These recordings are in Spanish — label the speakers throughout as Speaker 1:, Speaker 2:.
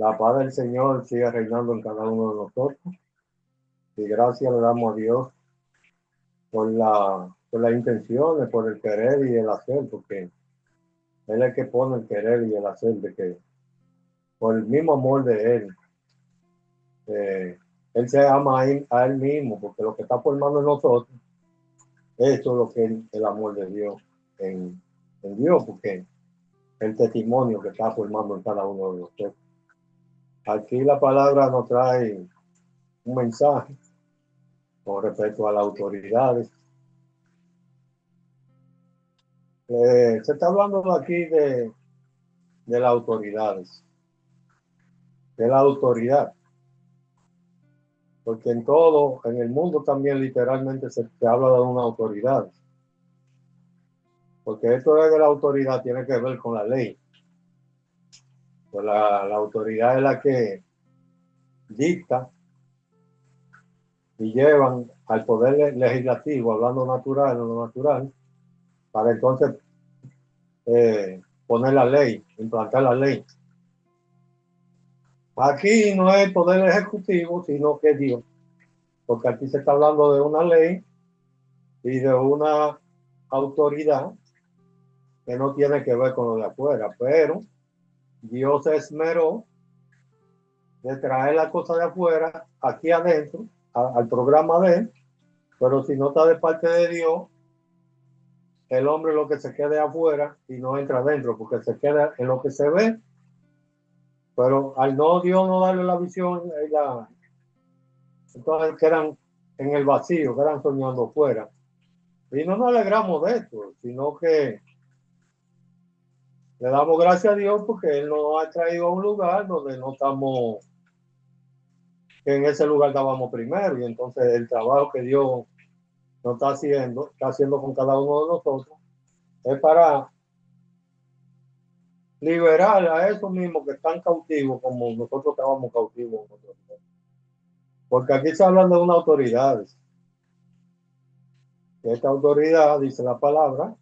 Speaker 1: La paz del Señor sigue reinando en cada uno de nosotros. Y gracias le damos a Dios por las intenciones, por el querer y el hacer, porque Él es el que pone el querer y el hacer, de que por el mismo amor de Él, Él se ama a Él mismo, porque lo que está formando en nosotros, eso es lo que es el amor de Dios en Dios, porque el testimonio que está formando en cada uno de nosotros. Aquí la palabra nos trae un mensaje con respecto a las autoridades. Se está hablando aquí de las autoridades, de la autoridad, porque en todo, en el mundo también literalmente se habla de una autoridad, porque esto de la autoridad tiene que ver con la ley. Pues la autoridad es la que dicta y llevan al poder legislativo, hablando natural o no natural, para entonces poner la ley, implantar la ley. Aquí no es el poder ejecutivo, sino que Dios, porque aquí se está hablando de una ley y de una autoridad que no tiene que ver con lo de afuera, pero Dios se esmeró de traer la cosa de afuera aquí adentro, al programa de él, pero si no está de parte de Dios, el hombre lo que se quede afuera y no entra adentro, porque se queda en lo que se ve, pero al no Dios no darle la visión, entonces quedan en el vacío, quedan soñando fuera. Y no nos alegramos de esto, sino que le damos gracias a Dios porque Él nos ha traído a un lugar donde no estamos, que en ese lugar estábamos primero, y entonces el trabajo que Dios nos está haciendo con cada uno de nosotros, es para liberar a esos mismos que están cautivos, como nosotros estábamos cautivos. Porque aquí se hablan de una autoridad. Esta autoridad, dice la palabra,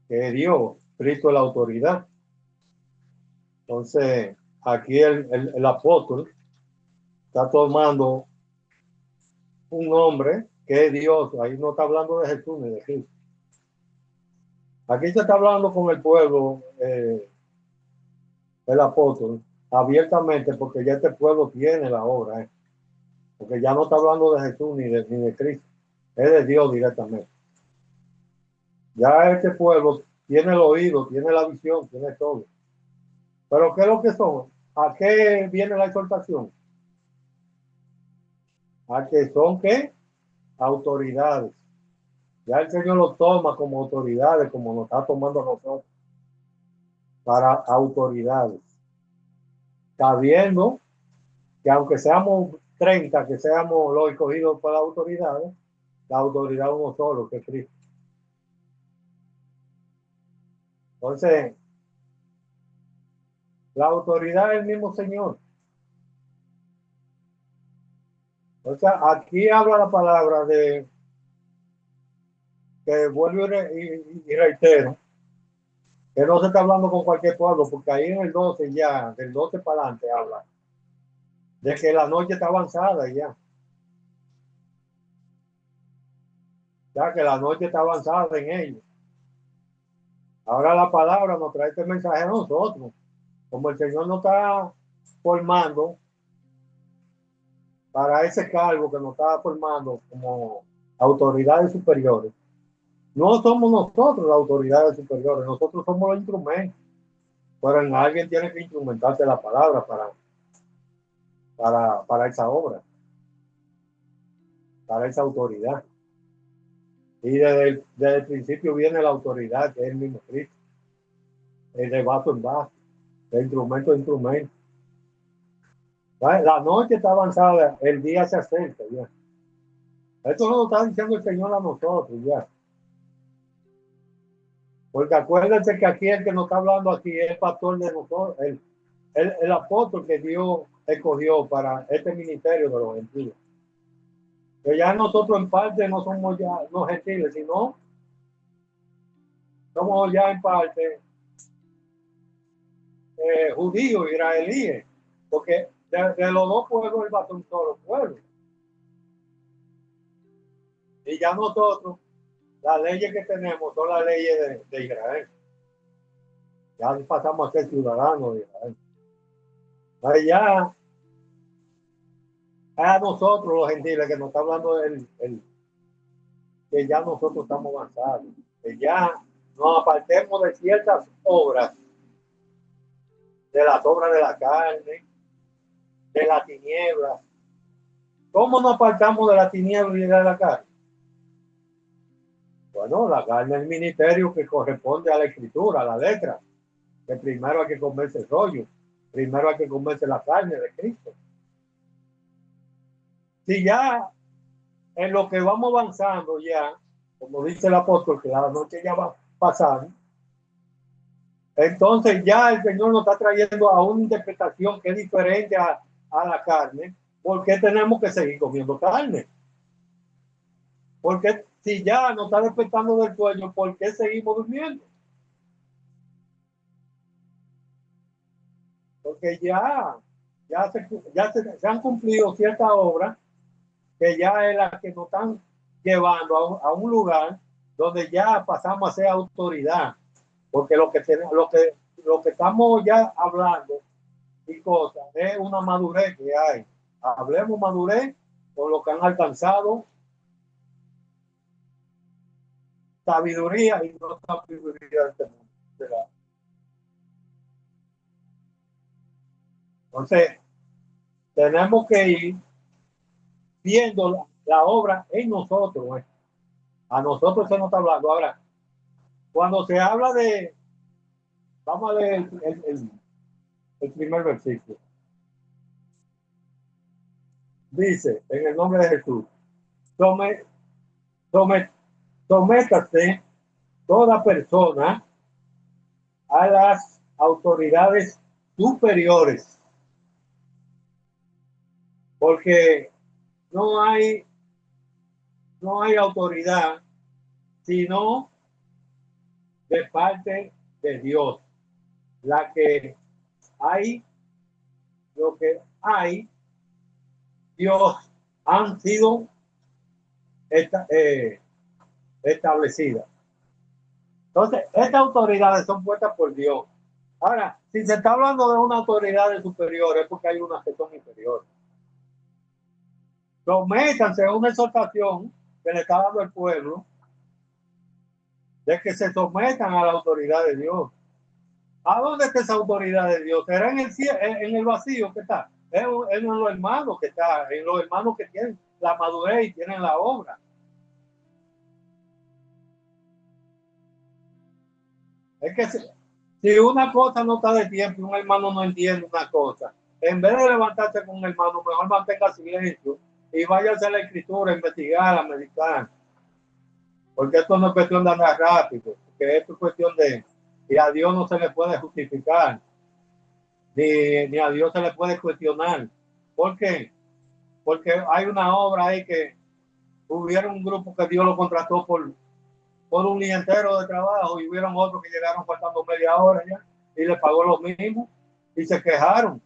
Speaker 1: que Dios, Cristo es la autoridad. Entonces, aquí el apóstol está tomando un nombre que es Dios. Ahí no está hablando de Jesús ni de Cristo. Aquí se está hablando con el pueblo, el apóstol, abiertamente, porque ya este pueblo tiene la obra. Porque ya no está hablando de Jesús ni de Cristo. Es de Dios directamente. Ya este pueblo tiene el oído, tiene la visión, tiene todo. Pero ¿qué es lo que son? ¿A qué viene la exhortación? A que son ¿qué? Autoridades. Ya el Señor lo toma como autoridades, como nos está tomando a nosotros, para autoridades. Sabiendo que aunque seamos 30, que seamos los escogidos para autoridades, la autoridad uno solo, que es Cristo. Entonces, la autoridad es el mismo Señor. O sea, aquí habla la palabra de que vuelvo y reitero, que no se está hablando con cualquier pueblo, porque ahí en el 12 ya, del 12 para adelante habla de que la noche está avanzada ya que la noche está avanzada en ellos. Ahora la palabra nos trae este mensaje a nosotros, como el Señor nos está formando para ese cargo que nos está formando como autoridades superiores. No somos nosotros las autoridades superiores, nosotros somos los instrumentos, pero en alguien tiene que instrumentarse la palabra para esa obra, para esa autoridad. Y desde el principio viene la autoridad, que es el mismo Cristo, es de vaso en vaso, de instrumento en instrumento. La noche está avanzada, el día se acerca ya. Esto no lo está diciendo el Señor a nosotros ya. Porque acuérdense que aquí el que nos está hablando aquí es el pastor de nosotros, el apóstol que Dios escogió para este ministerio de los gentiles. Que ya nosotros en parte no somos ya no gentiles, sino somos ya en parte judíos, israelíes, porque de los dos pueblos él va a ser un solo pueblo. Y ya nosotros, las leyes que tenemos son las leyes de Israel. Ya pasamos a ser ciudadanos de Israel. Ya a nosotros los gentiles, que nos está hablando que ya nosotros estamos avanzados, que ya nos apartemos de ciertas obras, de las obras de la carne, de la tiniebla. ¿Cómo nos apartamos de la tiniebla y de la carne? Bueno, la carne es el ministerio que corresponde a la escritura, a la letra, que primero hay que comerse el rollo, primero hay que comerse la carne de Cristo. Si ya en lo que vamos avanzando ya, como dice el apóstol, que la noche ya va a pasar, entonces ya el Señor nos está trayendo a una interpretación que es diferente a la carne. ¿Por qué tenemos que seguir comiendo carne? Porque si ya nos está despertando del sueño, ¿por qué seguimos durmiendo? Porque se han cumplido ciertas obras que ya es la que nos están llevando a un lugar donde ya pasamos a ser autoridad. Porque lo que estamos ya hablando y cosas es una madurez que hay. Hablemos madurez con lo que han alcanzado sabiduría y no sabiduría de este mundo. Entonces, tenemos que ir viendo la obra en nosotros. A nosotros se nos está hablando. Ahora, cuando se habla de, vamos a leer el primer versículo. Dice, en el nombre de Jesús, sométase toda persona a las autoridades superiores, porque no hay autoridad sino de parte de Dios. La que hay, lo que hay, Dios han sido establecidas. Entonces, estas autoridades son puestas por Dios. Ahora, si se está hablando de una autoridad superior, es porque hay unas que son inferiores. Sométanse a una exhortación que le está dando el pueblo de que se sometan a la autoridad de Dios. ¿A dónde está esa autoridad de Dios? ¿Será en el vacío que está? Es en los hermanos que está, en los hermanos que tienen la madurez y tienen la obra. Es que si una cosa no está de tiempo y un hermano no entiende una cosa, en vez de levantarse con un hermano, mejor mantenga silencio y vaya a hacer la escritura, investigar, a meditar. Porque esto no es cuestión de andar rápido, porque esto es cuestión de, y a Dios no se le puede justificar, ni a Dios se le puede cuestionar. ¿Por qué? Porque hay una obra ahí que hubiera un grupo que Dios lo contrató por un día entero de trabajo y hubieron otros que llegaron faltando media hora ya y les pagó lo mismo y se quejaron.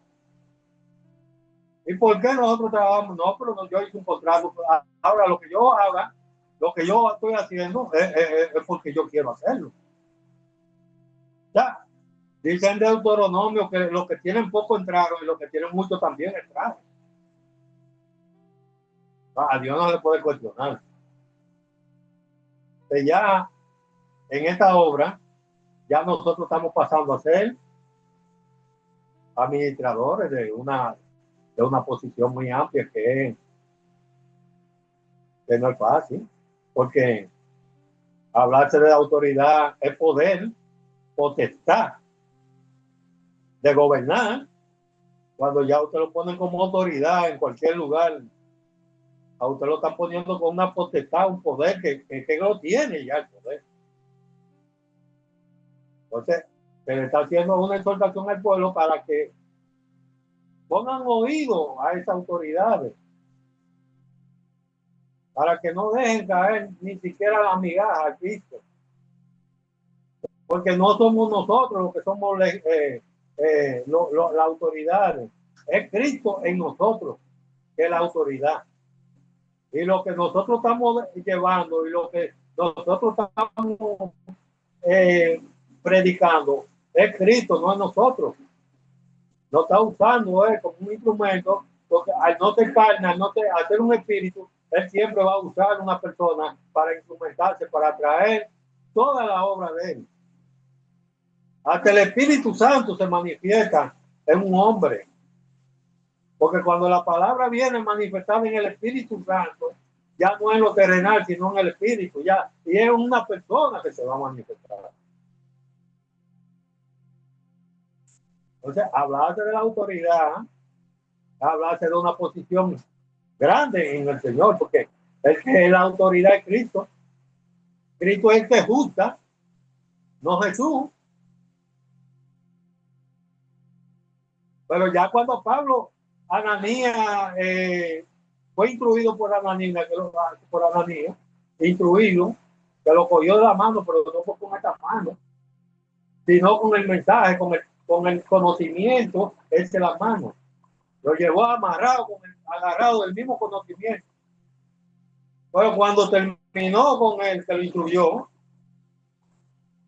Speaker 1: ¿Y por qué nosotros trabajamos? No, pero yo hice un contrato. Ahora lo que yo haga, lo que yo estoy haciendo es porque yo quiero hacerlo. Ya, dicen de Deuteronomio que los que tienen poco entraron y los que tienen mucho también entraron. A Dios no le puede cuestionar. Que ya en esta obra, ya nosotros estamos pasando a ser administradores de una posición muy amplia que no es fácil, porque hablarse de autoridad es poder, potestad de gobernar. Cuando ya usted lo ponen como autoridad en cualquier lugar, a usted lo están poniendo con una potestad, un poder que lo tiene ya el poder. Entonces, se le está haciendo una exhortación al pueblo para que pongan oído a esas autoridades, para que no dejen caer ni siquiera la migaja al Cristo. Porque no somos nosotros los que somos las autoridades. Es Cristo en nosotros, que es la autoridad. Y lo que nosotros estamos llevando y lo que nosotros estamos predicando es Cristo, no es nosotros. Lo está usando como un instrumento, porque al no te carne, al no te hacer un espíritu, él siempre va a usar una persona para instrumentarse, para traer toda la obra de él. Hasta el Espíritu Santo se manifiesta en un hombre. Porque cuando la palabra viene manifestada en el Espíritu Santo, ya no es lo terrenal, sino en el Espíritu, ya, y es una persona que se va a manifestar. Entonces, hablarse de la autoridad, hablarse de una posición grande en el Señor, porque el que es la autoridad es Cristo. Cristo es el que justa, no Jesús. Pero ya cuando Pablo, Ananías, fue instruido por Ananías, instruido, que lo cogió de la mano, pero no fue con esta mano, sino con el mensaje, con el conocimiento, él se la mano. Lo llevó amarrado, agarrado del mismo conocimiento. Pero cuando terminó con él, que lo instruyó,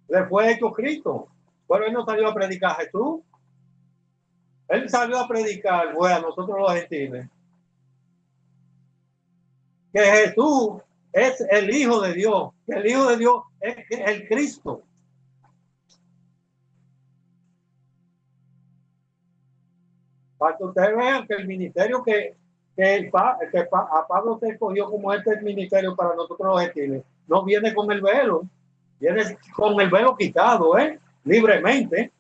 Speaker 1: le fue hecho Cristo. Pero él no salió a predicar a Jesús. Él salió a predicar, bueno, a nosotros los gentiles, que Jesús es el Hijo de Dios, que el Hijo de Dios es el Cristo. Para que ustedes vean que el ministerio que a Pablo se escogió como este ministerio para nosotros los gentiles, no viene con el velo, viene con el velo quitado, libremente.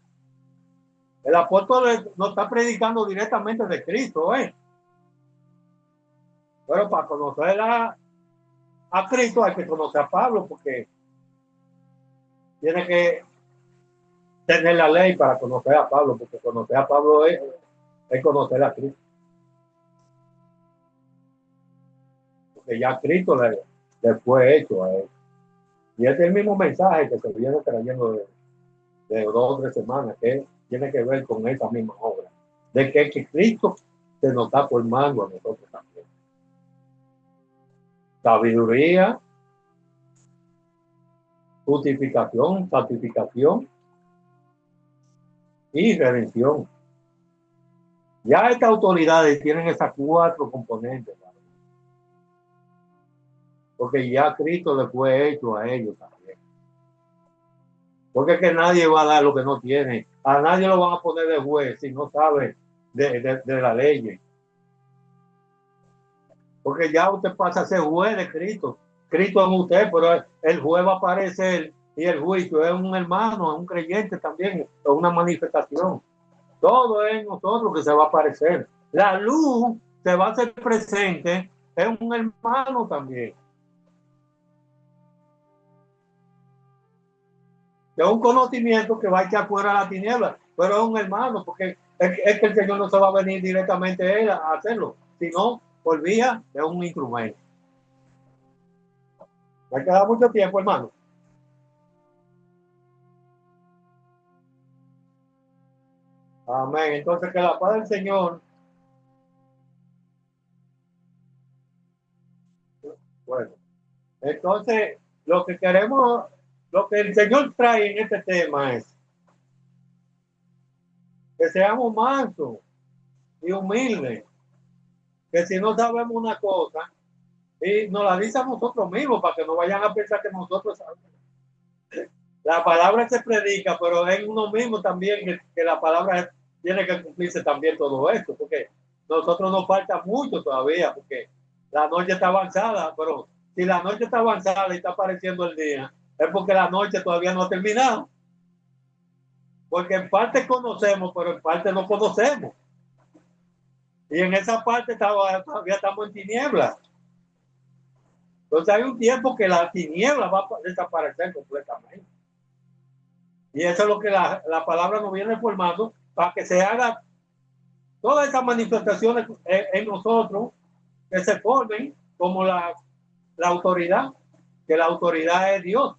Speaker 1: El apóstol no está predicando directamente de Cristo, pero para conocer a Cristo hay que conocer a Pablo, porque tiene que tener la ley para conocer a Pablo, porque conocer a Pablo es conocer a Cristo. Porque ya Cristo le fue hecho a él. Y este es el mismo mensaje que se viene trayendo de 2 o 3 semanas, que tiene que ver con esa misma obra, de que Cristo se nos está formando a nosotros también. Sabiduría, justificación, santificación y redención. Ya estas autoridades tienen esas 4 componentes, ¿vale? Porque ya Cristo le fue hecho a ellos también. Porque es que nadie va a dar lo que no tiene. A nadie lo van a poner de juez si no sabe de la ley. Porque ya usted pasa a ser juez de Cristo. Cristo es usted, pero el juez va a aparecer y el juicio es un hermano, es un creyente también, es una manifestación. Todo es en nosotros que se va a aparecer. La luz se va a hacer presente, es un hermano también. Es un conocimiento que va a echar fuera la tiniebla, pero es un hermano, porque es que el Señor no se va a venir directamente a él a hacerlo, sino por vía de un instrumento. Me ha quedado mucho tiempo, hermano. Amén. Entonces, que la paz del Señor. Bueno, entonces, lo que queremos, lo que el Señor trae en este tema es que seamos mansos y humildes, que si no sabemos una cosa, y nos la dice a nosotros mismos, para que no vayan a pensar que nosotros sabemos. La palabra se predica, pero es uno mismo también que la palabra tiene que cumplirse también todo esto, porque nosotros nos falta mucho todavía, porque la noche está avanzada, pero si la noche está avanzada y está apareciendo el día, es porque la noche todavía no ha terminado. Porque en parte conocemos, pero en parte no conocemos. Y en esa parte todavía estamos en tinieblas. Entonces hay un tiempo que la tiniebla va a desaparecer completamente. Y eso es lo que la palabra nos viene formando para que se haga todas esas manifestaciones en nosotros, que se formen como la autoridad, que la autoridad es Dios.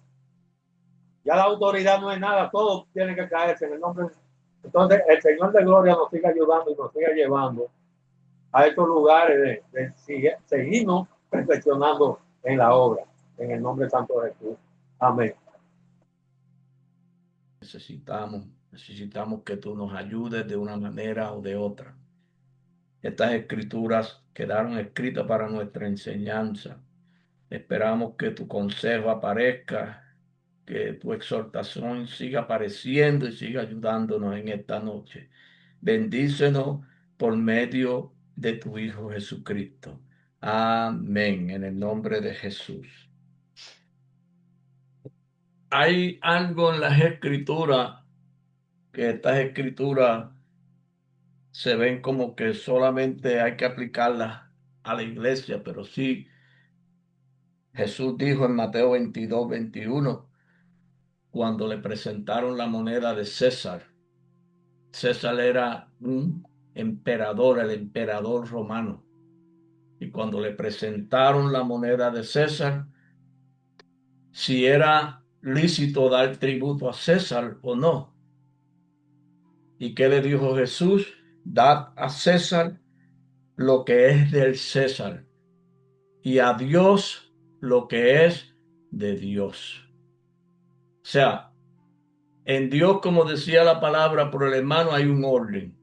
Speaker 1: Ya la autoridad no es nada, todo tiene que caerse en el nombre Entonces, el Señor de Gloria nos siga ayudando y nos siga llevando a estos lugares de seguirnos perfeccionando en la obra. En el nombre santo de Jesús. Amén.
Speaker 2: Necesitamos que tú nos ayudes de una manera o de otra. Estas escrituras quedaron escritas para nuestra enseñanza. Esperamos que tu consejo aparezca, que tu exhortación siga apareciendo y siga ayudándonos en esta noche. Bendícenos por medio de tu Hijo Jesucristo. Amén. En el nombre de Jesús. Hay algo en las escrituras que estas escrituras se ven como que solamente hay que aplicarlas a la iglesia, pero sí, Jesús dijo en Mateo 22, 21, cuando le presentaron la moneda de César. César era un emperador, el emperador romano. Y cuando le presentaron la moneda de César, si era lícito dar tributo a César o no. ¿Y qué le dijo Jesús? Dad a César lo que es del César y a Dios lo que es de Dios. O sea, en Dios, como decía la palabra por el hermano, hay un orden.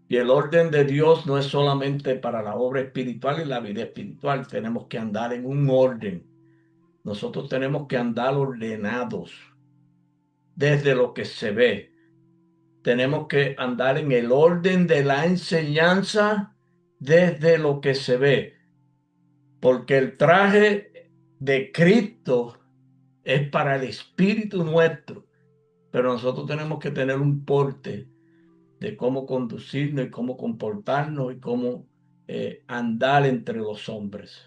Speaker 2: Y el orden de Dios no es solamente para la obra espiritual y la vida espiritual. Tenemos que andar en un orden. Nosotros tenemos que andar ordenados desde lo que se ve. Tenemos que andar en el orden de la enseñanza desde lo que se ve. Porque el traje de Cristo es para el espíritu nuestro. Pero nosotros tenemos que tener un porte de cómo conducirnos y cómo comportarnos y cómo andar entre los hombres.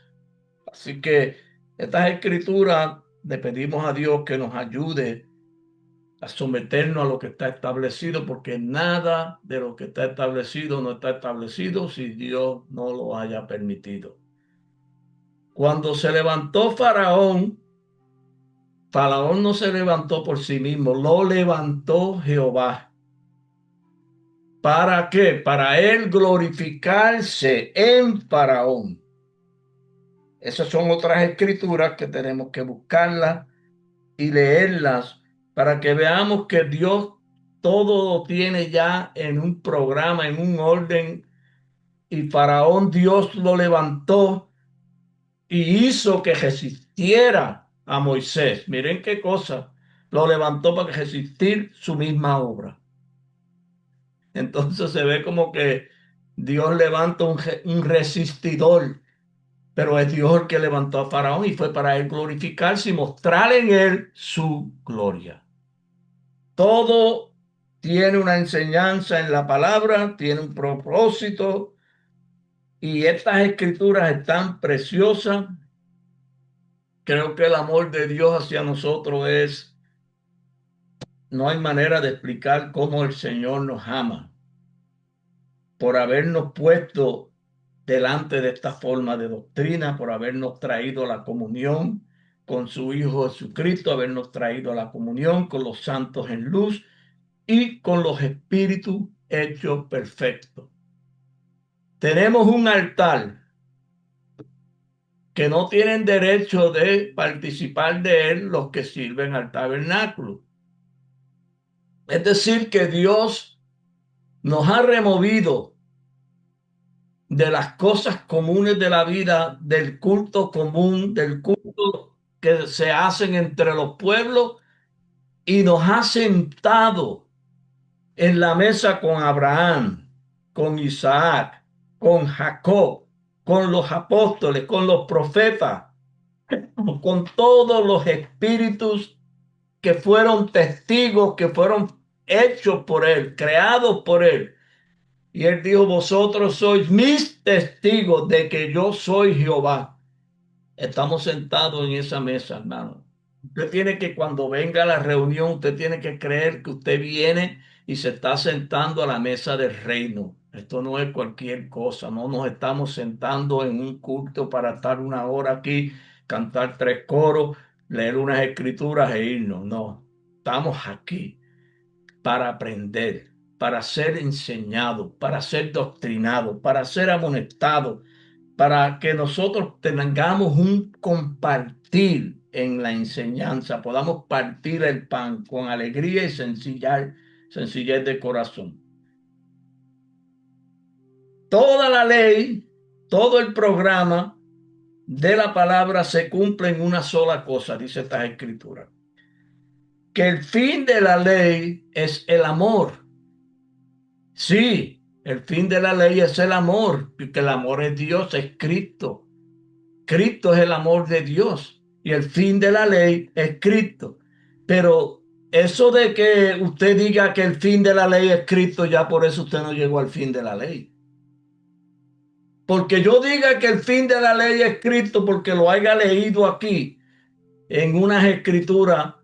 Speaker 2: Así que estas escrituras le pedimos a Dios que nos ayude a someternos a lo que está establecido, porque nada de lo que está establecido no está establecido si Dios no lo haya permitido. Cuando se levantó Faraón, Faraón no se levantó por sí mismo, lo levantó Jehová. ¿Para qué? Para él glorificarse en Faraón. Esas son otras escrituras que tenemos que buscarlas y leerlas para que veamos que Dios todo lo tiene ya en un programa, en un orden, y Faraón Dios lo levantó y hizo que resistiera a Moisés. Miren qué cosa, lo levantó para resistir su misma obra. Entonces se ve como que Dios levanta un resistidor, pero es Dios el que levantó a Faraón y fue para él glorificarse y mostrar en él su gloria. Todo tiene una enseñanza en la palabra, tiene un propósito y estas escrituras están preciosas. Creo que el amor de Dios hacia nosotros no hay manera de explicar cómo el Señor nos ama por habernos puesto delante de esta forma de doctrina, por habernos traído la comunión con su Hijo Jesucristo, habernos traído la comunión con los santos en luz y con los espíritus hechos perfectos. Tenemos un altar que no tienen derecho de participar de él los que sirven al tabernáculo. Es decir, que Dios nos ha removido de las cosas comunes de la vida, del culto común, del culto que se hacen entre los pueblos y nos ha sentado en la mesa con Abraham, con Isaac, con Jacob, con los apóstoles, con los profetas, con todos los espíritus que fueron testigos, que fueron hechos por él, creados por él. Y él dijo, vosotros sois mis testigos de que yo soy Jehová. Estamos sentados en esa mesa, hermano. Usted tiene que, cuando venga a la reunión, usted tiene que creer que usted viene y se está sentando a la mesa del reino. Esto no es cualquier cosa, no nos estamos sentando en un culto para estar una hora aquí, cantar tres coros, leer unas escrituras e irnos. No, estamos aquí para aprender, para ser enseñado, para ser doctrinado, para ser amonestado, para que nosotros tengamos un compartir en la enseñanza, podamos partir el pan con alegría y sencillez de corazón. Toda la ley, todo el programa de la palabra se cumple en una sola cosa, dice esta escritura, que el fin de la ley es el amor. Sí, el fin de la ley es el amor, porque el amor es Dios, es Cristo. Cristo es el amor de Dios y el fin de la ley es Cristo. Pero eso de que usted diga que el fin de la ley es Cristo, ya por eso usted no llegó al fin de la ley. Porque yo diga que el fin de la ley es Cristo porque lo haya leído aquí en unas escrituras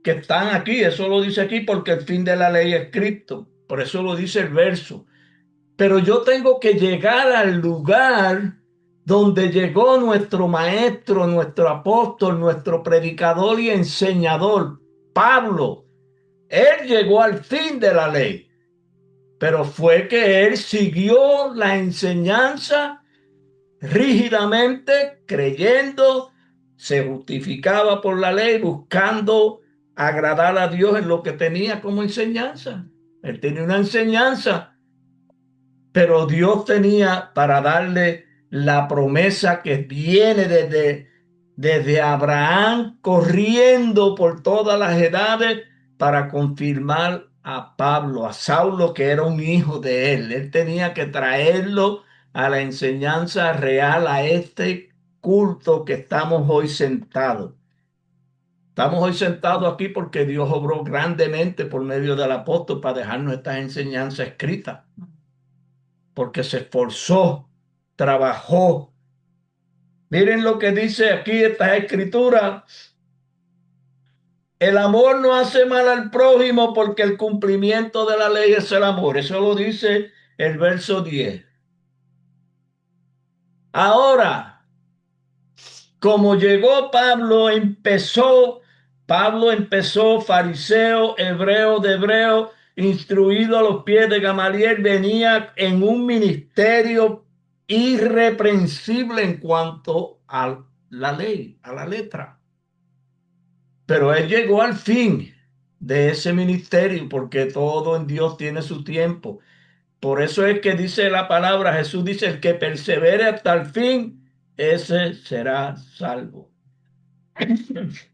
Speaker 2: que están aquí, eso lo dice aquí porque el fin de la ley es Cristo. Por eso lo dice el verso. Pero yo tengo que llegar al lugar donde llegó nuestro maestro, nuestro apóstol, nuestro predicador y enseñador, Pablo. Él llegó al fin de la ley, pero fue que él siguió la enseñanza rígidamente, creyendo, se justificaba por la ley, buscando agradar a Dios en lo que tenía como enseñanza. Él tenía una enseñanza, pero Dios tenía para darle la promesa que viene desde Abraham, corriendo por todas las edades para confirmar a Pablo, a Saulo, que era un hijo de él. Él tenía que traerlo a la enseñanza real, a este culto que estamos hoy sentados. Estamos hoy sentados aquí porque Dios obró grandemente por medio del apóstol para dejarnos estas enseñanzas escritas, porque se esforzó, trabajó. Miren lo que dice aquí esta escritura. El amor no hace mal al prójimo porque el cumplimiento de la ley es el amor. Eso lo dice el verso 10. Ahora, como llegó Pablo empezó fariseo, hebreo de hebreo, instruido a los pies de Gamaliel, venía en un ministerio irreprensible en cuanto a la ley, a la letra. Pero él llegó al fin de ese ministerio porque todo en Dios tiene su tiempo. Por eso es que dice la palabra, Jesús dice, el que persevere hasta el fin, ese será salvo.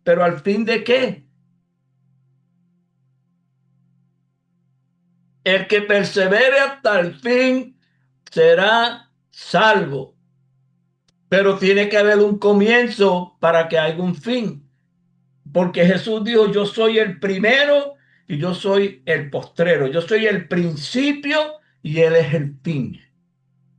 Speaker 2: ¿Pero al fin de qué? El que persevere hasta el fin será salvo. Pero tiene que haber un comienzo para que haya un fin. Porque Jesús dijo, yo soy el primero y yo soy el postrero. Yo soy el principio y Él es el fin.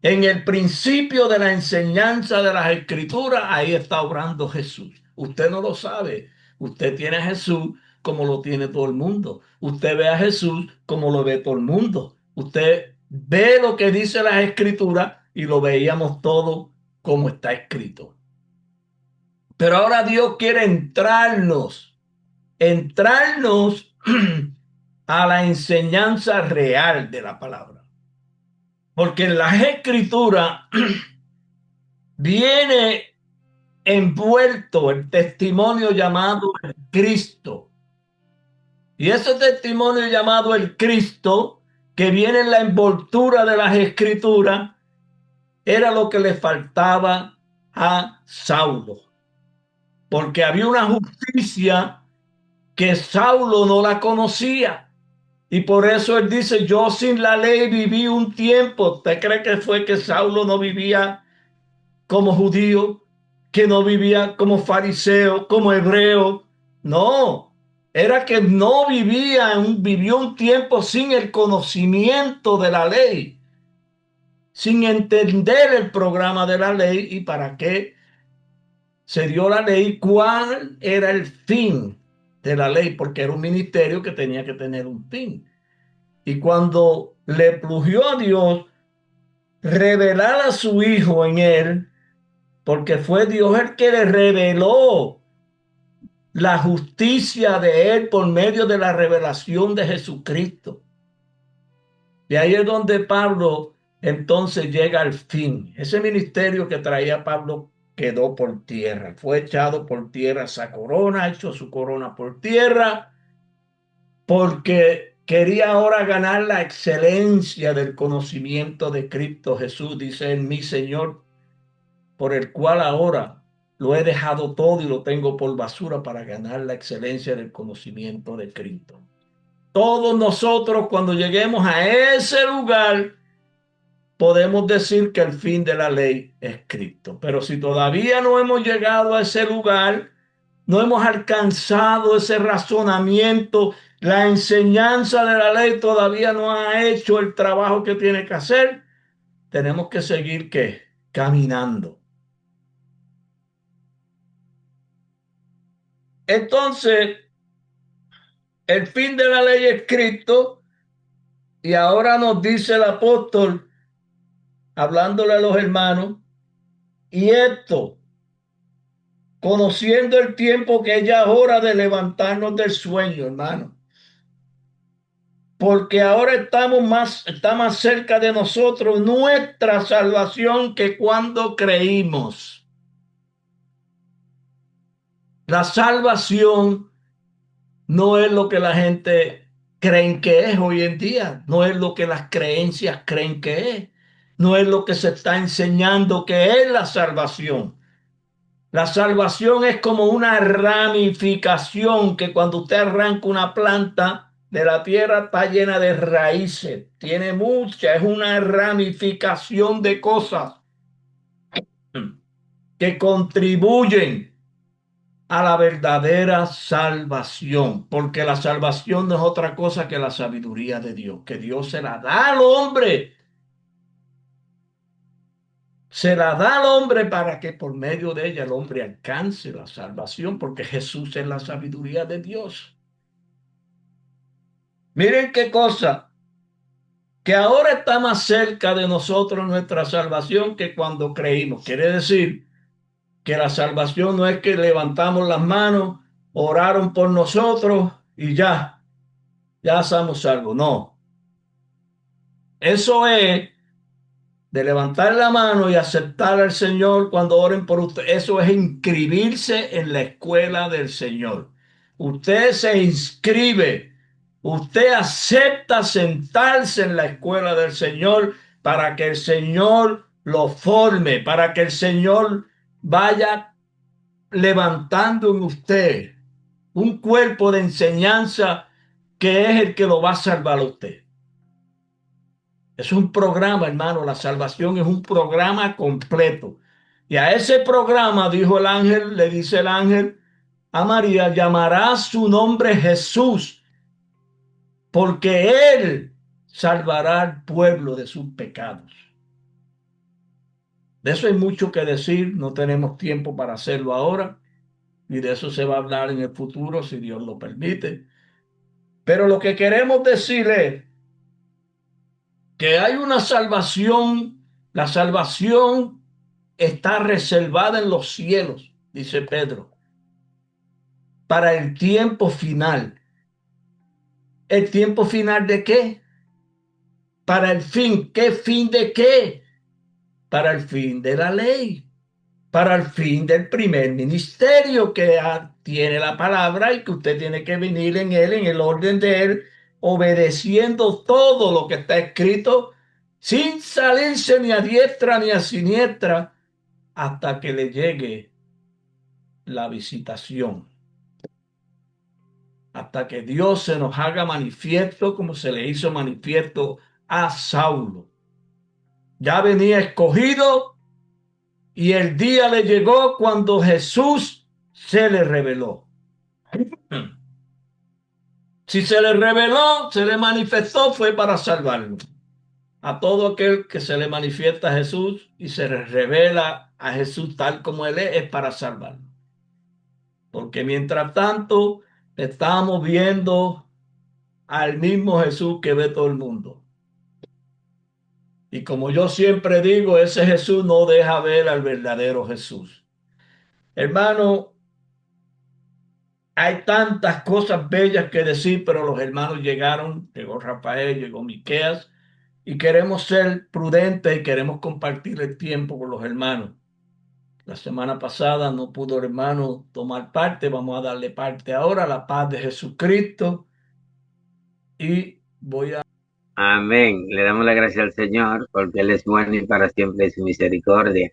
Speaker 2: En el principio de la enseñanza de las Escrituras, ahí está obrando Jesús. Usted no lo sabe. Usted tiene a Jesús como lo tiene todo el mundo. Usted ve a Jesús como lo ve todo el mundo. Usted ve lo que dice las Escrituras y lo veíamos todo como está escrito. Pero ahora Dios quiere entrarnos a la enseñanza real de la palabra. Porque en las Escrituras viene envuelto el testimonio llamado el Cristo. Y ese testimonio llamado el Cristo, que viene en la envoltura de las Escrituras, era lo que le faltaba a Saulo. Porque había una justicia que Saulo no la conocía. Y por eso él dice, yo sin la ley viví un tiempo. ¿Usted cree que fue que Saulo no vivía como judío, que no vivía como fariseo, como hebreo? No, era que no vivió un tiempo sin el conocimiento de la ley, sin entender el programa de la ley y para qué se dio la ley, cuál era el fin de la ley, porque era un ministerio que tenía que tener un fin. Y cuando le plugió a Dios revelar a su hijo en él, porque fue Dios el que le reveló la justicia de Él por medio de la revelación de Jesucristo. Y ahí es donde Pablo entonces llega al fin. Ese ministerio que traía Pablo quedó por tierra, fue echado por tierra esa corona, echó su corona por tierra, porque quería ahora ganar la excelencia del conocimiento de Cristo Jesús, dice él, mi Señor, por el cual ahora lo he dejado todo y lo tengo por basura para ganar la excelencia del conocimiento de Cristo. Todos nosotros cuando lleguemos a ese lugar podemos decir que el fin de la ley es Cristo. Pero si todavía no hemos llegado a ese lugar, no hemos alcanzado ese razonamiento, la enseñanza de la ley todavía no ha hecho el trabajo que tiene que hacer, tenemos que seguir ¿qué? Caminando. Entonces, el fin de la ley es Cristo y ahora nos dice el apóstol, hablándole a los hermanos, y esto, conociendo el tiempo que ya es hora de levantarnos del sueño, hermano. Porque ahora está más cerca de nosotros nuestra salvación que cuando creímos. La salvación no es lo que la gente cree que es hoy en día, no es lo que las creencias creen que es, no es lo que se está enseñando que es la salvación. La salvación es como una ramificación que cuando usted arranca una planta de la tierra está llena de raíces, tiene mucha, es una ramificación de cosas que contribuyen a la verdadera salvación, porque la salvación no es otra cosa que la sabiduría de Dios, que Dios se la da al hombre, se la da al hombre para que por medio de ella el hombre alcance la salvación, porque Jesús es la sabiduría de Dios. Miren qué cosa, que ahora está más cerca de nosotros nuestra salvación que cuando creímos. Quiere decir que la salvación no es que levantamos las manos, oraron por nosotros y ya somos salvos. No, eso es de levantar la mano y aceptar al Señor cuando oren por usted. Eso es inscribirse en la escuela del Señor. Usted se inscribe, usted acepta sentarse en la escuela del Señor para que el Señor lo forme, para que el Señor vaya levantando en usted un cuerpo de enseñanza que es el que lo va a salvar a usted. Es un programa, hermano. La salvación es un programa completo. Y a ese programa, dijo el ángel, le dice el ángel a María, llamará su nombre Jesús, porque él salvará al pueblo de sus pecados. De eso hay mucho que decir, no tenemos tiempo para hacerlo ahora, y de eso se va a hablar en el futuro, si Dios lo permite. Pero lo que queremos decir es que hay una salvación, la salvación está reservada en los cielos, dice Pedro, para el tiempo final. ¿El tiempo final de qué? Para el fin. ¿Qué fin de qué? Para el fin de la ley, para el fin del primer ministerio que tiene la palabra y que usted tiene que venir en él, en el orden de él, obedeciendo todo lo que está escrito, sin salirse ni a diestra ni a siniestra, hasta que le llegue la visitación, hasta que Dios se nos haga manifiesto como se le hizo manifiesto a Saulo. Ya venía escogido y el día le llegó cuando Jesús se le reveló. Si se le reveló, se le manifestó, fue para salvarlo. A todo aquel que se le manifiesta a Jesús y se le revela a Jesús tal como Él es para salvarlo. Porque mientras tanto, estamos viendo al mismo Jesús que ve todo el mundo. Y como yo siempre digo, ese Jesús no deja ver al verdadero Jesús. Hermano, hay tantas cosas bellas que decir, pero los hermanos llegaron, llegó Rafael, llegó Miqueas, y queremos ser prudentes y queremos compartir el tiempo con los hermanos. La semana pasada no pudo el hermano tomar parte, vamos a darle parte ahora, la paz de Jesucristo, y voy a...
Speaker 3: Amén. Le damos la gracia al Señor porque Él es bueno y para siempre es su misericordia.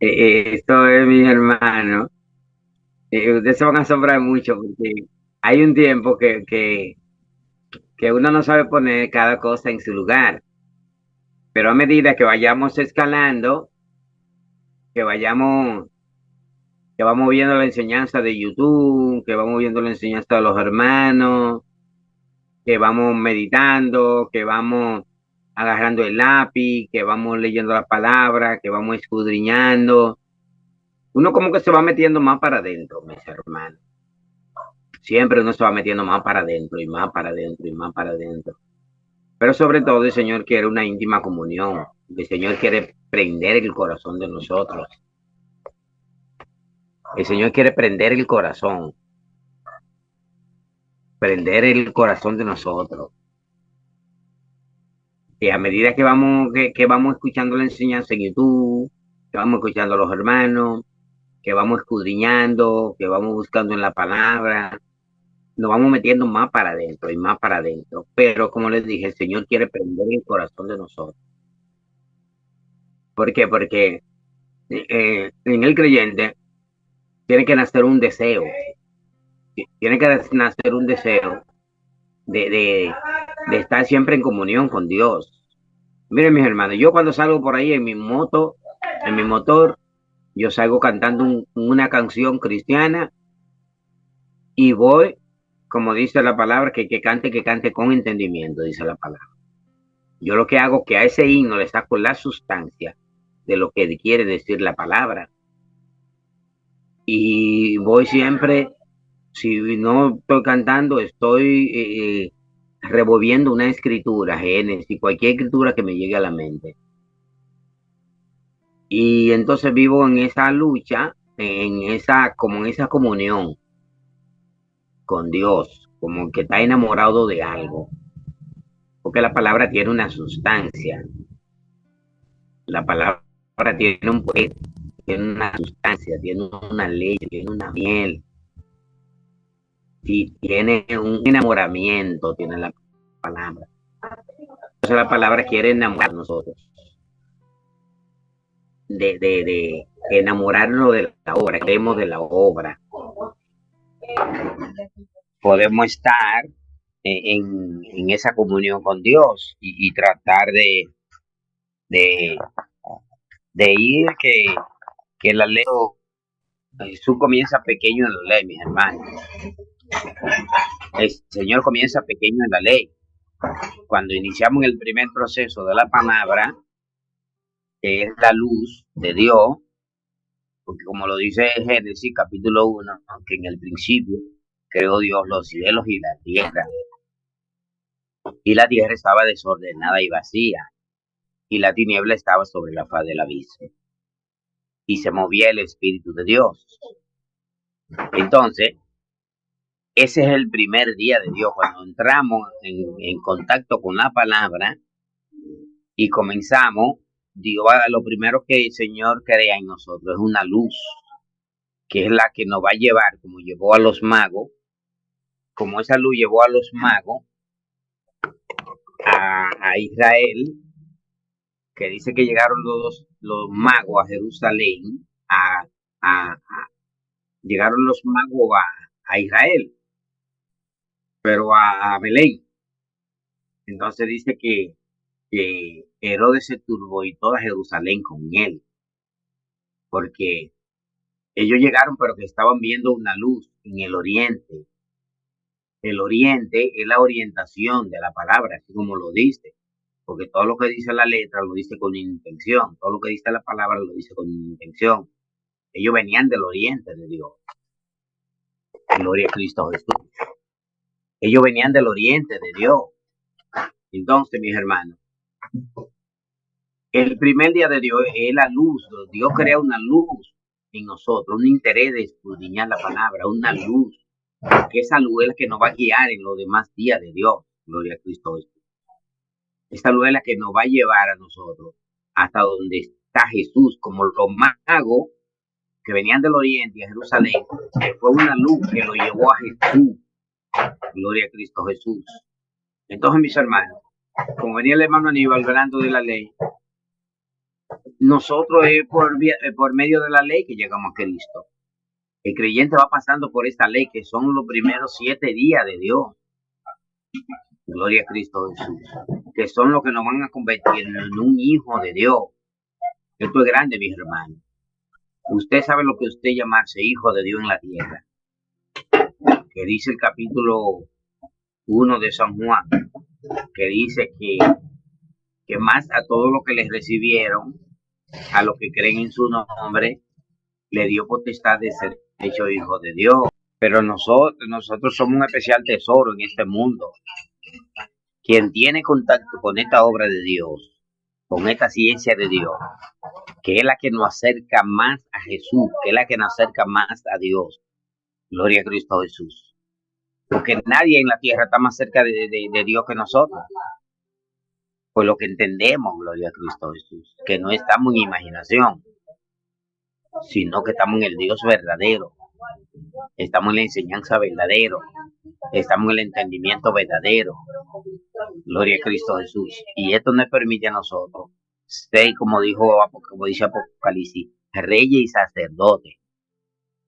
Speaker 3: Esto es, mis hermanos. Ustedes se van a asombrar mucho porque hay un tiempo que uno no sabe poner cada cosa en su lugar. Pero a medida que vayamos escalando, que vayamos, que vamos viendo la enseñanza de YouTube, que vamos viendo la enseñanza de los hermanos, que vamos meditando, que vamos agarrando el lápiz, que vamos leyendo la palabra, que vamos escudriñando. Uno como que se va metiendo más para adentro, mis hermanos. Siempre uno se va metiendo más para adentro y más para adentro y más para adentro. Pero sobre todo el Señor quiere una íntima comunión. El Señor quiere prender el corazón de nosotros. El Señor quiere prender el corazón. Prender el corazón de nosotros. Que a medida que vamos escuchando la enseñanza en YouTube, que vamos escuchando a los hermanos, que vamos escudriñando, que vamos buscando en la palabra, nos vamos metiendo más para adentro y más para adentro. Pero como les dije, el Señor quiere prender el corazón de nosotros. ¿Por qué? Porque en el creyente tiene que nacer un deseo, tiene que nacer un deseo de estar siempre en comunión con Dios. Miren, mis hermanos, yo cuando salgo por ahí en mi moto, en mi motor, yo salgo cantando una canción cristiana y voy, como dice la palabra, que cante con entendimiento, dice la palabra. Yo lo que hago es que a ese himno le saco la sustancia de lo que quiere decir la palabra. Y voy siempre, si no estoy cantando, estoy revolviendo una escritura, Génesis, cualquier escritura que me llegue a la mente. Y entonces vivo en esa lucha, como en esa comunión con Dios, como que está enamorado de algo. Porque la palabra tiene una sustancia. La palabra tiene un poder, tiene una sustancia, tiene una ley, tiene una miel. Sí, tiene un enamoramiento, tiene la palabra. Entonces la palabra quiere enamorar a nosotros. De enamorarnos de la obra, queremos de la obra. Podemos estar en esa comunión con Dios y tratar de, de ir que la ley, Jesús comienza pequeño en la ley, mis hermanos. El Señor comienza pequeño en la ley. Cuando iniciamos el primer proceso de la palabra, que es la luz de Dios, porque como lo dice Génesis capítulo 1, ¿no? Que en el principio creó Dios los cielos y la tierra estaba desordenada y vacía, y la tiniebla estaba sobre la faz del abismo, y se movía el Espíritu de Dios. Entonces, ese es el primer día de Dios, cuando entramos en contacto con la palabra y comenzamos. Dios, lo primero que el Señor crea en nosotros es una luz, que es la que nos va a llevar, como llevó a los magos, como esa luz llevó a los magos a Israel, que dice que llegaron los magos a Jerusalén, llegaron los magos a Israel, pero a Belén. Entonces dice que Herodes se turbó y toda Jerusalén con él, porque ellos llegaron, pero que estaban viendo una luz en el oriente. El oriente es la orientación de la palabra, así como lo dice, porque todo lo que dice la letra lo dice con intención, todo lo que dice la palabra lo dice con intención. Ellos venían del oriente de Dios. Gloria a Cristo Jesús. Ellos venían del oriente de Dios. Entonces, mis hermanos, el primer día de Dios es la luz. Dios crea una luz en nosotros, un interés de escudriñar la palabra, una luz. porque esa luz es la que nos va a guiar en los demás días de Dios. Gloria a Cristo Jesús. Esta luz es la que nos va a llevar a nosotros hasta donde está Jesús, como los magos que venían del oriente a Jerusalén, que fue una luz que lo llevó a Jesús. Gloria a Cristo Jesús. Entonces, mis hermanos, como venía el hermano Aníbal hablando de la ley, nosotros es por medio de la ley que llegamos a Cristo. El creyente va pasando por esta ley, que son los primeros 7 días de Dios. Gloria a Cristo Jesús. Que son los que nos van a convertir en un hijo de Dios. Esto es grande, mis hermanos. Usted sabe lo que usted llamarse hijo de Dios en la tierra. Que dice el capítulo 1 de San Juan, que dice que más a todos los que les recibieron, a los que creen en su nombre, le dio potestad de ser hecho hijo de Dios. Pero nosotros somos un especial tesoro en este mundo. Quien tiene contacto con esta obra de Dios, con esta ciencia de Dios, que es la que nos acerca más a Jesús, que es la que nos acerca más a Dios. Gloria a Cristo Jesús. Porque nadie en la tierra está más cerca de Dios que nosotros. Por lo que entendemos, gloria a Cristo Jesús, que no estamos en imaginación, sino que estamos en el Dios verdadero. Estamos en la enseñanza verdadera. Estamos en el entendimiento verdadero. Gloria a Cristo Jesús. Y esto nos permite a nosotros ser, como dice Apocalipsis, reyes y sacerdotes.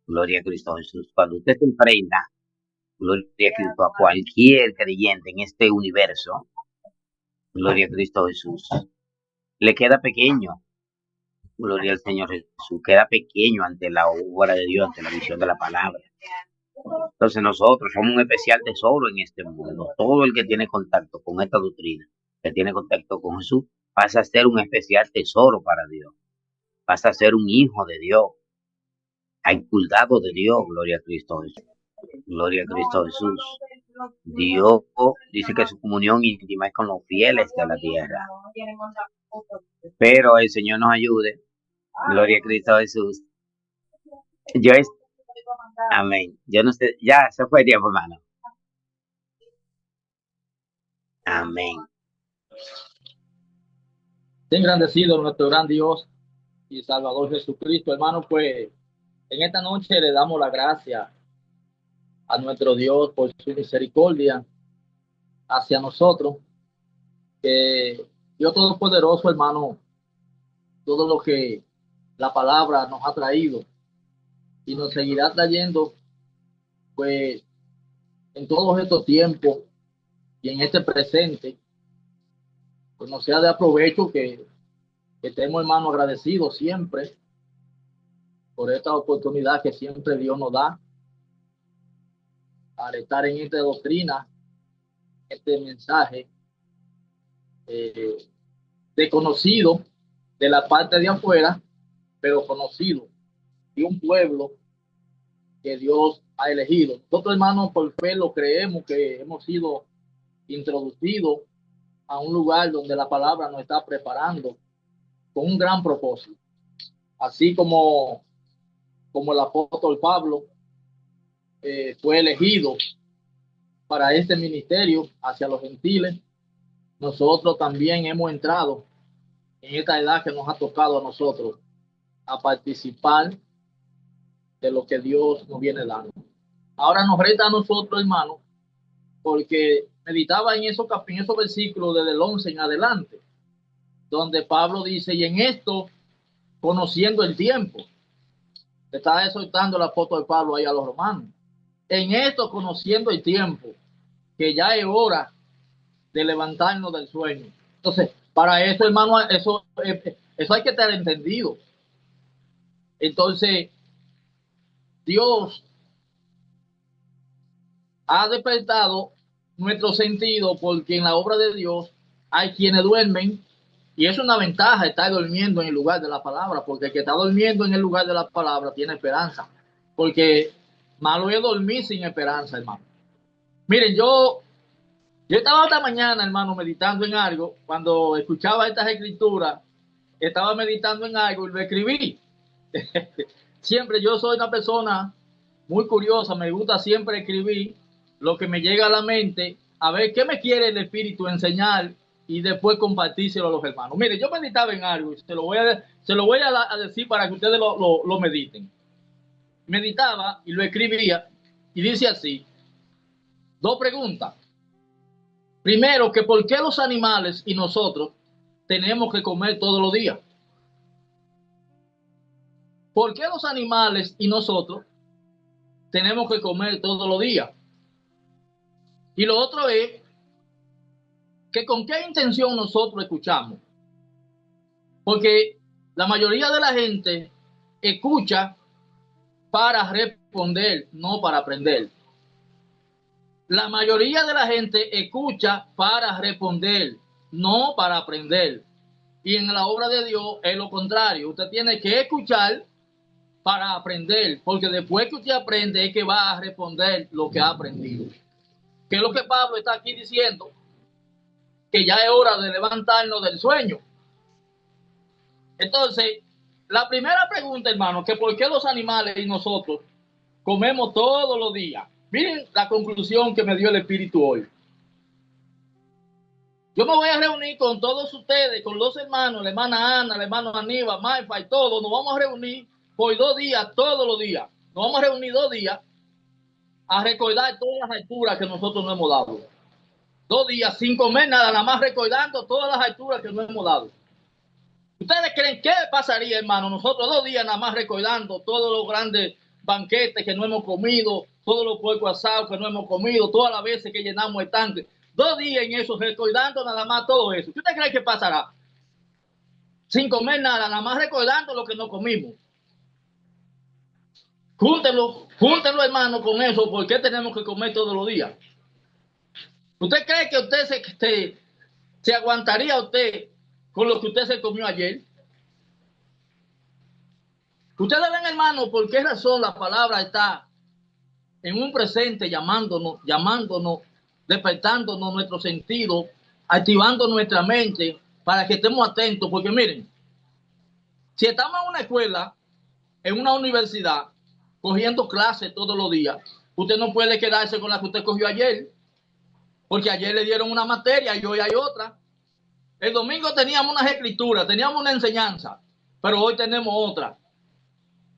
Speaker 3: Gloria a Cristo Jesús. Cuando usted se enfrenta, gloria a Cristo, a cualquier creyente en este universo, gloria a Cristo Jesús, le queda pequeño. Gloria al Señor Jesús. Queda pequeño ante la obra de Dios, ante la visión de la palabra. Entonces nosotros somos un especial tesoro en este mundo. Todo el que tiene contacto con esta doctrina, que tiene contacto con Jesús, pasa a ser un especial tesoro para Dios. Pasa a ser un hijo de Dios. Hay cuidado de Dios, gloria a Cristo Jesús. Gloria a Cristo Jesús. Dios dice que su comunión íntima es con los fieles de la tierra. Pero el Señor nos ayude. Gloria a Cristo Jesús. Amén. Yo no sé, ya se fue el tiempo, hermano. Amén.
Speaker 4: Engrandecido nuestro gran Dios y Salvador Jesucristo, hermano, pues en esta noche le damos la gracia a nuestro Dios por su misericordia hacia nosotros, que Dios Todopoderoso, hermano, todo lo que la palabra nos ha traído y nos seguirá trayendo, pues en todos estos tiempos y en este presente, pues nos sea de aprovecho que estemos, hermano, agradecidos siempre por esta oportunidad que siempre Dios nos da al estar en esta doctrina, este mensaje desconocido de la parte de afuera, pero conocido de un pueblo que Dios ha elegido. Nosotros, hermanos, por fe lo creemos, que hemos sido introducidos a un lugar donde la palabra nos está preparando con un gran propósito. Así como el apóstol Pablo fue elegido para este ministerio hacia los gentiles, nosotros también hemos entrado en esta edad que nos ha tocado a nosotros a participar de lo que Dios nos viene dando. Ahora nos resta a nosotros, hermanos, porque meditaba en esos versículos desde el 11 en adelante, donde Pablo dice, y en esto, conociendo el tiempo, está exhortando el apóstol Pablo ahí a los romanos, en esto conociendo el tiempo, que ya es hora de levantarnos del sueño. Entonces, para eso, hermano, eso hay que estar entendido. Entonces, Dios ha despertado nuestro sentido, porque en la obra de Dios hay quienes duermen, y es una ventaja estar durmiendo en el lugar de la palabra, porque el que está durmiendo en el lugar de la palabra tiene esperanza, porque malo es dormir sin esperanza, hermano. Miren, yo estaba esta mañana, hermano, meditando en algo. Cuando escuchaba estas escrituras, estaba meditando en algo y lo escribí. Siempre yo soy una persona muy curiosa, me gusta siempre escribir lo que me llega a la mente, a ver qué me quiere el Espíritu enseñar y después compartírselo a los hermanos. Mire, yo meditaba en algo y se lo voy a decir para que ustedes lo mediten. Meditaba y lo escribía y dice así, dos preguntas. Primero, que por qué los animales y nosotros tenemos que comer todos los días. ¿Por qué los animales y nosotros tenemos que comer todos los días? Y lo otro es que con qué intención nosotros escuchamos. Porque la mayoría de la gente escucha para responder, no para aprender. La mayoría de la gente escucha para responder, no para aprender. Y en la obra de Dios es lo contrario. Usted tiene que escuchar para aprender, porque después que usted aprende es que va a responder lo que ha aprendido. ¿Qué es lo que Pablo está aquí diciendo? Que ya es hora de levantarnos del sueño. Entonces, la primera pregunta, hermano, que por qué los animales y nosotros comemos todos los días. Miren la conclusión que me dio el Espíritu hoy. Yo me voy a reunir con todos ustedes, con los hermanos, la hermana Ana, el hermano Aníbal, Maifa y todos. Nos vamos a reunir por 2 días, todos los días. Nos vamos a reunir 2 días a recordar todas las alturas que nosotros nos hemos dado. 2 días sin comer nada más recordando todas las alturas que nos hemos dado. ¿Ustedes creen qué pasaría, hermano? Nosotros 2 días nada más recordando todos los grandes banquetes que no hemos comido, todos los puercos asados que no hemos comido, todas las veces que llenamos el tanque. 2 días en eso, recordando nada más todo eso. ¿Qué usted cree que pasará? Sin comer nada más recordando lo que no comimos. Júntenlo, hermano, con eso. ¿Por qué tenemos que comer todos los días? ¿Usted cree que usted se aguantaría usted con lo que usted se comió ayer? Ustedes ven, hermano, por qué razón la palabra está en un presente llamándonos, despertándonos nuestro sentido, activando nuestra mente para que estemos atentos. Porque miren, si estamos en una escuela, en una universidad, cogiendo clases todos los días, usted no puede quedarse con la que usted cogió ayer, porque ayer le dieron una materia y hoy hay otra. El domingo teníamos unas escrituras, teníamos una enseñanza, pero hoy tenemos otra.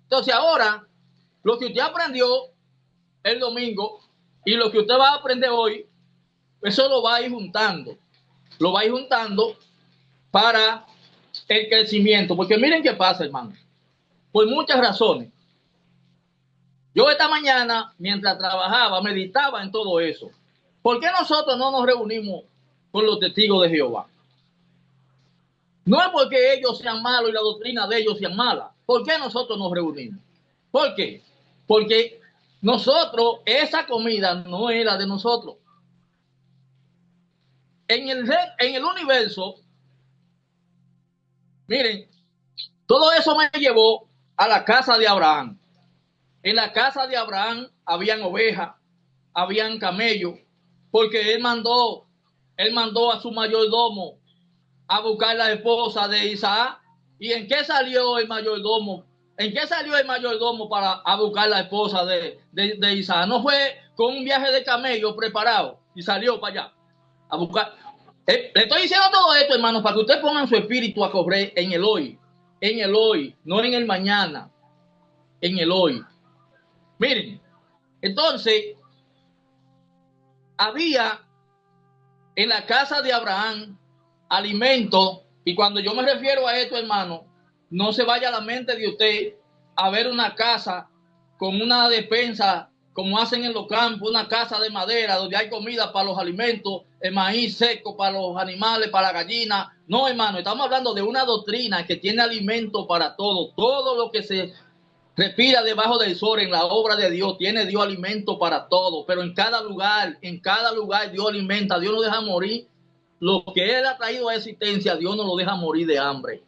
Speaker 4: Entonces ahora, lo que usted aprendió el domingo y lo que usted va a aprender hoy, eso lo va a ir juntando. Lo va a ir juntando para el crecimiento. Porque miren qué pasa, hermano. Por muchas razones. Yo esta mañana, mientras trabajaba, meditaba en todo eso. ¿Por qué nosotros no nos reunimos con los testigos de Jehová? No es porque ellos sean malos y la doctrina de ellos sean mala. ¿Por qué nosotros nos reunimos? ¿Por qué? Porque nosotros, esa comida no era de nosotros. En el universo, miren, todo eso me llevó a la casa de Abraham. En la casa de Abraham habían ovejas, habían camellos, porque él mandó a su mayordomo a buscar la esposa de Isaac. ¿Y en qué salió el mayordomo? ¿En qué salió el mayordomo para buscar la esposa de Isaac? No fue con un viaje de camello preparado y salió para allá a buscar. Le estoy diciendo todo esto, hermanos, para que ustedes pongan su espíritu a correr en el hoy, no en el mañana, en el hoy. Miren, entonces, había en la casa de Abraham alimento, y cuando yo me refiero a esto, hermano, no se vaya a la mente de usted a ver una casa con una despensa, como hacen en los campos, una casa de madera donde hay comida para los alimentos, el maíz seco para los animales, para la gallina. No, hermano, estamos hablando de una doctrina que tiene alimento para todo. Todo lo que se respira debajo del sol en la obra de Dios, tiene Dios alimento para todo. Pero en cada lugar Dios alimenta, Dios no deja morir. Lo que Él ha traído a existencia, Dios no lo deja morir de hambre.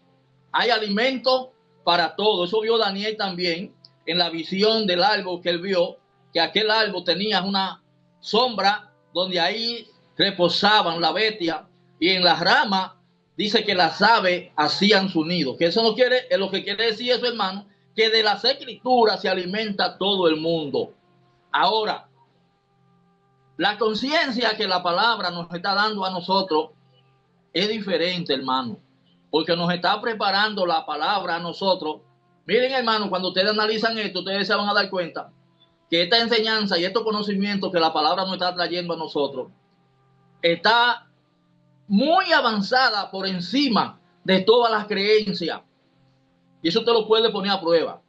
Speaker 4: Hay alimento para todo. Eso vio Daniel también en la visión del árbol que él vio, que aquel árbol tenía una sombra donde ahí reposaban la bestia, y en las ramas dice que las aves hacían su nido. Que eso no quiere, es lo que quiere decir eso, hermano, que de las escrituras se alimenta todo el mundo. Ahora, la conciencia que la palabra nos está dando a nosotros es diferente, hermano, porque nos está preparando la palabra a nosotros. Miren, hermano, cuando ustedes analizan esto, ustedes se van a dar cuenta que esta enseñanza y estos conocimientos que la palabra nos está trayendo a nosotros está muy avanzada por encima de todas las creencias. Y eso te lo puede poner a prueba.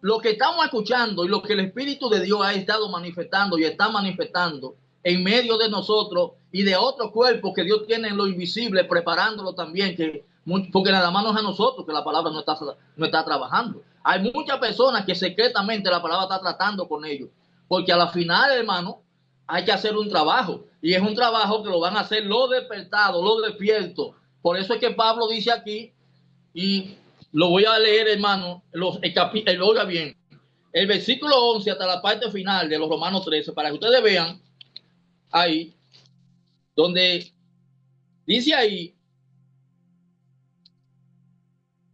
Speaker 4: Lo que estamos escuchando y lo que el Espíritu de Dios ha estado manifestando y está manifestando en medio de nosotros y de otros cuerpos que Dios tiene en lo invisible, preparándolo también, porque nada más no es a nosotros que la palabra no está trabajando. Hay muchas personas que secretamente la palabra está tratando con ellos, porque a la final, hermano, hay que hacer un trabajo, y es un trabajo que lo van a hacer los despertados, los despiertos. Por eso es que Pablo dice aquí, y lo voy a leer, hermano, oiga bien, el versículo 11 hasta la parte final de los Romanos 13, para que ustedes vean ahí, donde dice ahí: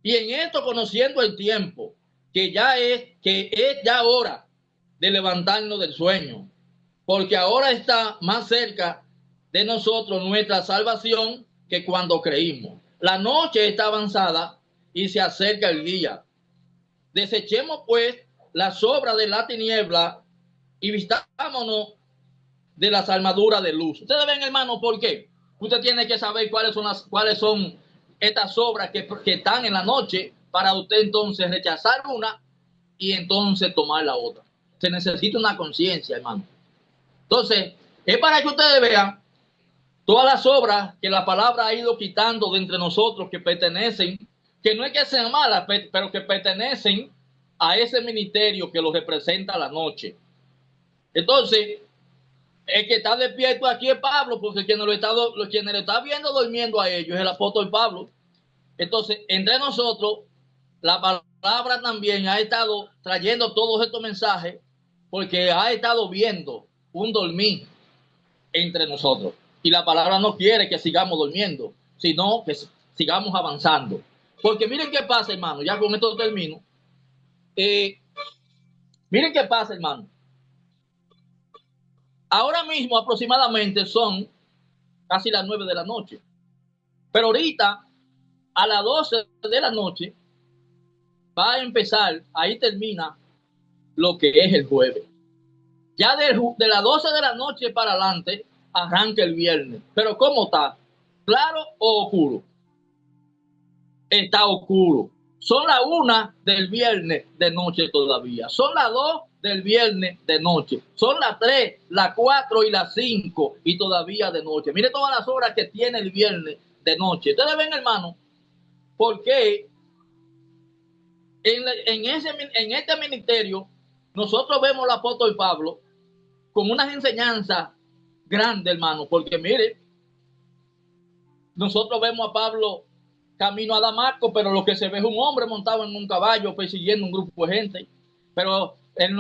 Speaker 4: y en esto conociendo el tiempo, que es ya hora de levantarnos del sueño, porque ahora está más cerca de nosotros nuestra salvación que cuando creímos. La noche está avanzada y se acerca el día. Desechemos pues las obras de la tiniebla y vistámonos de las armaduras de luz. Ustedes ven, hermano, ¿por qué? Usted tiene que saber cuáles son estas obras que están en la noche, para usted entonces rechazar una y entonces tomar la otra. Se necesita una conciencia, hermano. Entonces, es para que ustedes vean todas las obras que la palabra ha ido quitando de entre nosotros, que pertenecen, que no es que sean malas, pero que pertenecen a ese ministerio que lo representa la noche. Entonces, el que está despierto aquí es Pablo, porque quien lo está viendo durmiendo a ellos es el apóstol Pablo. Entonces, entre nosotros, la palabra también ha estado trayendo todos estos mensajes, porque ha estado viendo un dormir entre nosotros. Y la palabra no quiere que sigamos durmiendo, sino que sigamos avanzando. Porque miren qué pasa, hermano, ya con esto termino. Miren qué pasa, hermano. Ahora mismo aproximadamente son casi las 9 de la noche. Pero ahorita, a las 12 de la noche, va a empezar, ahí termina lo que es el jueves. Ya de las 12 de la noche para adelante, arranca el viernes. Pero ¿cómo está? ¿Claro o oscuro? Está oscuro. Son las 1 del viernes de noche todavía. Son las 2 del viernes de noche. Son las 3, las 4 y las 5 y todavía de noche. Mire todas las horas que tiene el viernes de noche. Ustedes ven, hermano, porque en este ministerio nosotros vemos al apóstol Pablo con unas enseñanzas grandes, hermano, porque mire, nosotros vemos a Pablo camino a Damasco, pero lo que se ve es un hombre montado en un caballo persiguiendo un grupo de gente. Pero él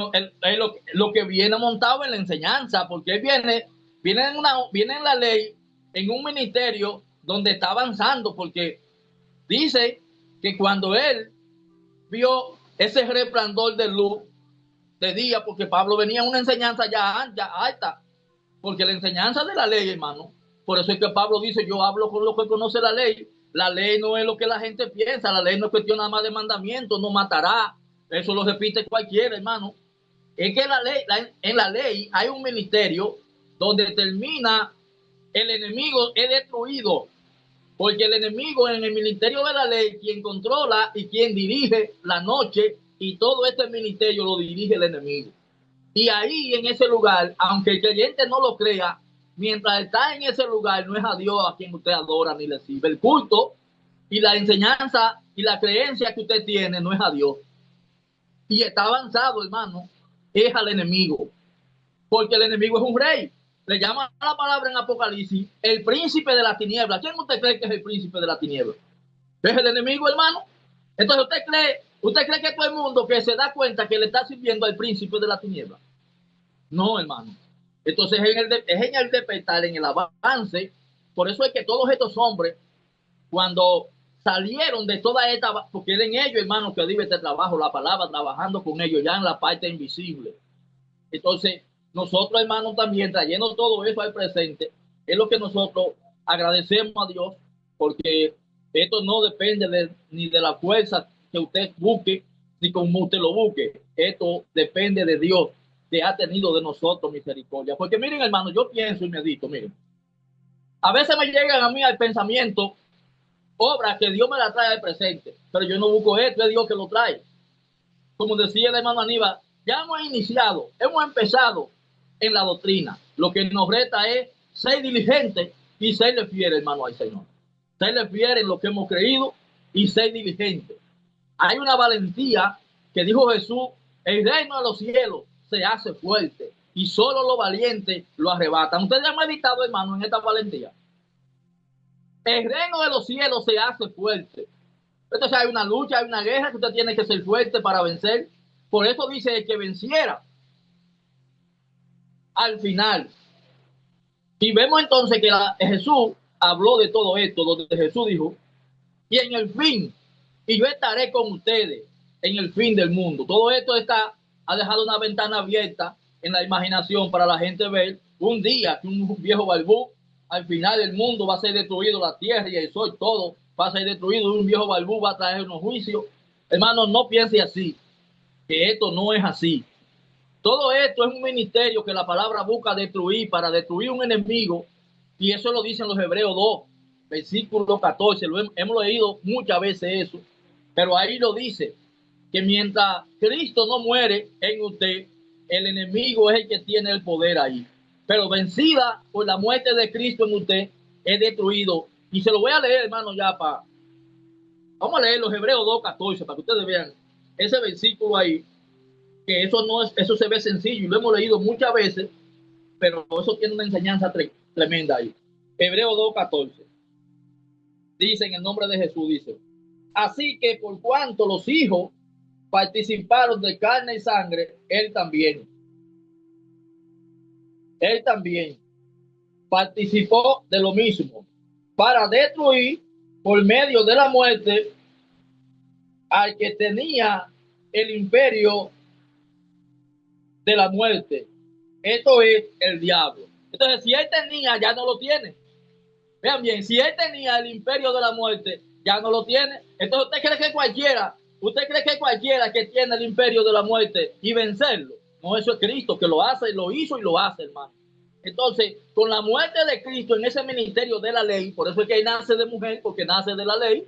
Speaker 4: lo que viene montado en la enseñanza, porque él viene en la ley, en un ministerio donde está avanzando, porque dice que cuando él vio ese resplandor de luz de día, porque Pablo venía en una enseñanza ya alta, porque la enseñanza de la ley, hermano, por eso es que Pablo dice: yo hablo con los que conoce la ley. La ley no es lo que la gente piensa, la ley no es cuestión nada más de mandamientos, no matará, eso lo repite cualquiera, hermano. Es que en la ley hay un ministerio donde termina el enemigo es destruido, porque el enemigo en el ministerio de la ley, quien controla y quien dirige la noche, y todo este ministerio lo dirige el enemigo. Y ahí, en ese lugar, aunque el creyente no lo crea, mientras está en ese lugar, no es a Dios a quien usted adora ni le sirve. El culto y la enseñanza y la creencia que usted tiene no es a Dios. Y está avanzado, hermano, es al enemigo. Porque el enemigo es un rey. Le llama la palabra en Apocalipsis el príncipe de la tiniebla. ¿Quién usted cree que es el príncipe de la tiniebla? ¿Es el enemigo, hermano? Entonces, ¿usted cree que todo el mundo que se da cuenta que le está sirviendo al príncipe de la tiniebla? No, hermano. Entonces, es en el despertar, en el avance. Por eso es que todos estos hombres, cuando salieron de toda esta, porque eran ellos, hermanos, que viven este trabajo, la palabra, trabajando con ellos ya en la parte invisible. Entonces, nosotros, hermanos, también trayendo todo eso al presente, es lo que nosotros agradecemos a Dios, porque esto no depende ni de la fuerza que usted busque, ni como usted lo busque. Esto depende de Dios, que ha tenido de nosotros misericordia. Porque miren, hermanos, yo pienso y medito, miren. A veces me llegan a mí al pensamiento obras que Dios me la trae al presente, pero yo no busco esto, es Dios que lo trae. Como decía el hermano Aníbal, ya hemos iniciado, hemos empezado en la doctrina. Lo que nos resta es ser diligentes y serle fiel, hermano, al Señor. Serle fiel en lo que hemos creído y ser diligentes. Hay una valentía que dijo Jesús: el reino de los cielos se hace fuerte y solo los valientes lo arrebatan. ¿Ustedes han meditado, hermano, en esta valentía? El reino de los cielos se hace fuerte. Entonces hay una lucha, hay una guerra que usted tiene que ser fuerte para vencer. Por eso dice que venciera al final. Y vemos entonces que Jesús habló de todo esto, donde Jesús dijo: y en el fin, y yo estaré con ustedes en el fin del mundo. Todo esto ha dejado una ventana abierta en la imaginación para la gente ver un día que un viejo barbú, al final del mundo va a ser destruido, la tierra y el sol, todo va a ser destruido, y un viejo barbú va a traer unos juicios. Hermanos, no piense así, que esto no es así. Todo esto es un ministerio que la palabra busca destruir, para destruir un enemigo, y eso lo dicen los Hebreos 2, versículo 14, hemos leído muchas veces eso, pero ahí lo dice, que mientras Cristo no muere en usted, el enemigo es el que tiene el poder ahí. Pero vencida por la muerte de Cristo en usted, es destruido. Y se lo voy a leer, hermano, vamos a leer los Hebreos 2:14 para que ustedes vean ese versículo ahí, que eso se ve sencillo y lo hemos leído muchas veces, pero eso tiene una enseñanza tremenda ahí. Hebreos 2:14 dice, en el nombre de Jesús, dice: así que por cuanto los hijos participaron de carne y sangre, él también participó de lo mismo, para destruir por medio de la muerte al que tenía el imperio de la muerte. Esto es el diablo. Entonces, si él tenía, ya no lo tiene. Vean bien, si él tenía el imperio de la muerte, ya no lo tiene. Entonces, ¿usted cree que cualquiera que tiene el imperio de la muerte y vencerlo? No, eso es Cristo que lo hace, lo hizo y lo hace, hermano. Entonces, con la muerte de Cristo en ese ministerio de la ley, por eso es que él nace de mujer, porque nace de la ley,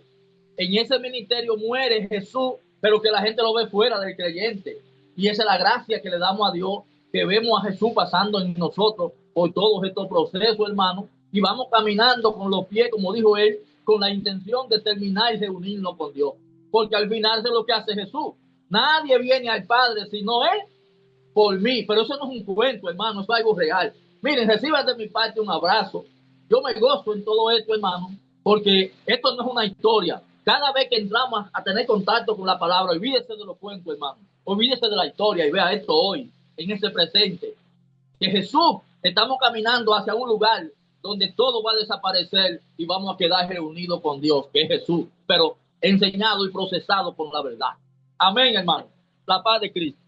Speaker 4: en ese ministerio muere Jesús, pero que la gente lo ve fuera del creyente. Y esa es la gracia que le damos a Dios, que vemos a Jesús pasando en nosotros por todos estos procesos, hermano, y vamos caminando con los pies, como dijo él, con la intención de terminar y reunirnos con Dios. Porque al final es lo que hace Jesús. Nadie viene al Padre sino él por mí. Pero eso no es un cuento, hermano, es algo real. Miren, reciban de mi parte un abrazo. Yo me gozo en todo esto, hermano, porque esto no es una historia. Cada vez que entramos a tener contacto con la palabra, olvídese de los cuentos, hermano. Olvídese de la historia y vea esto hoy, en este presente. Que Jesús, estamos caminando hacia un lugar donde todo va a desaparecer y vamos a quedar reunidos con Dios, que es Jesús, pero enseñado y procesado con la verdad. Amén, hermano. La paz de Cristo.